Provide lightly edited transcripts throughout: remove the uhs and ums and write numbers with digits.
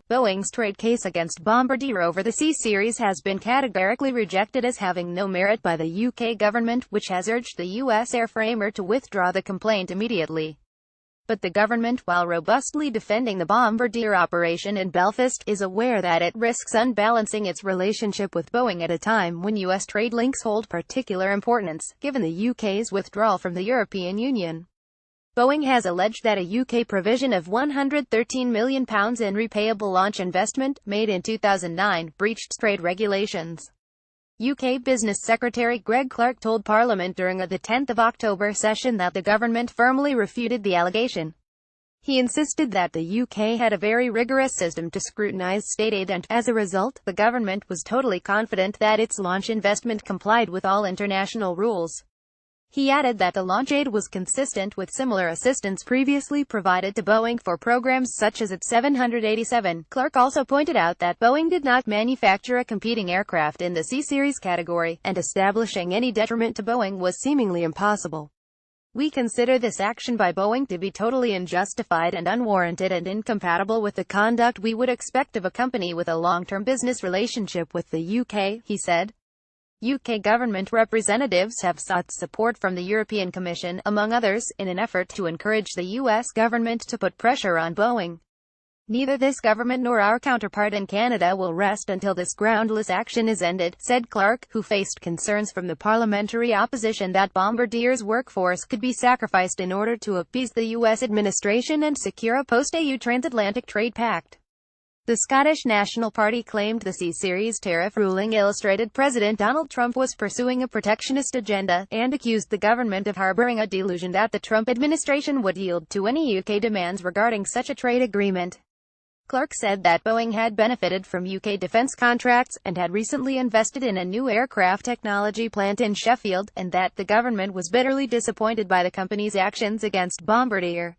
Boeing's trade case against Bombardier over the C-Series has been categorically rejected as having no merit by the UK government, which has urged the US airframer to withdraw the complaint immediately. But the government, while robustly defending the Bombardier operation in Belfast, is aware that it risks unbalancing its relationship with Boeing at a time when US trade links hold particular importance, given the UK's withdrawal from the European Union. Boeing has alleged that a UK provision of £113 million in repayable launch investment, made in 2009, breached trade regulations. UK Business Secretary Greg Clark told Parliament during the 10th of October session that the government firmly refuted the allegation. He insisted that the UK had a very rigorous system to scrutinise state aid and, as a result, the government was totally confident that its launch investment complied with all international rules. He added that the launch aid was consistent with similar assistance previously provided to Boeing for programs such as its 787. Clark also pointed out that Boeing did not manufacture a competing aircraft in the C-Series category, and establishing any detriment to Boeing was seemingly impossible. "We consider this action by Boeing to be totally unjustified and unwarranted and incompatible with the conduct we would expect of a company with a long-term business relationship with the UK," he said. UK government representatives have sought support from the European Commission, among others, in an effort to encourage the US government to put pressure on Boeing. "Neither this government nor our counterpart in Canada will rest until this groundless action is ended," said Clark, who faced concerns from the parliamentary opposition that Bombardier's workforce could be sacrificed in order to appease the US administration and secure a post-EU transatlantic trade pact. The Scottish National Party claimed the C-Series tariff ruling illustrated President Donald Trump was pursuing a protectionist agenda, and accused the government of harboring a delusion that the Trump administration would yield to any UK demands regarding such a trade agreement. Clark said that Boeing had benefited from UK defence contracts, and had recently invested in a new aircraft technology plant in Sheffield, and that the government was bitterly disappointed by the company's actions against Bombardier.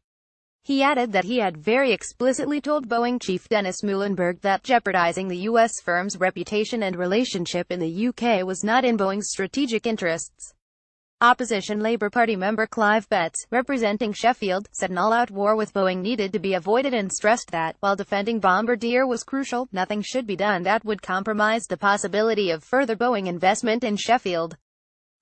He added that he had very explicitly told Boeing chief Dennis Muilenburg that jeopardizing the U.S. firm's reputation and relationship in the UK was not in Boeing's strategic interests. Opposition Labour Party member Clive Betts, representing Sheffield, said an all-out war with Boeing needed to be avoided and stressed that, while defending Bombardier was crucial, nothing should be done that would compromise the possibility of further Boeing investment in Sheffield.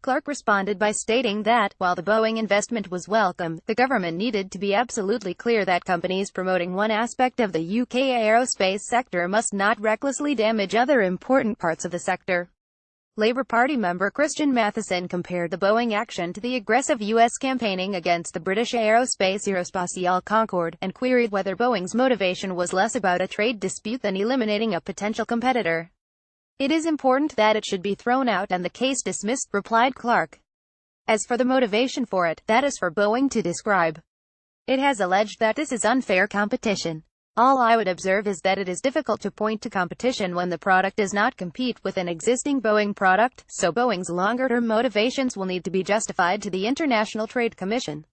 Clark responded by stating that, while the Boeing investment was welcome, the government needed to be absolutely clear that companies promoting one aspect of the UK aerospace sector must not recklessly damage other important parts of the sector. Labour Party member Christian Matheson compared the Boeing action to the aggressive US campaigning against the British aerospace Aerospatiale Concorde, and queried whether Boeing's motivation was less about a trade dispute than eliminating a potential competitor. "It is important that it should be thrown out and the case dismissed," replied Clark. "As for the motivation for it, that is for Boeing to describe. It has alleged that this is unfair competition. All I would observe is that it is difficult to point to competition when the product does not compete with an existing Boeing product, so Boeing's longer-term motivations will need to be justified to the International Trade Commission."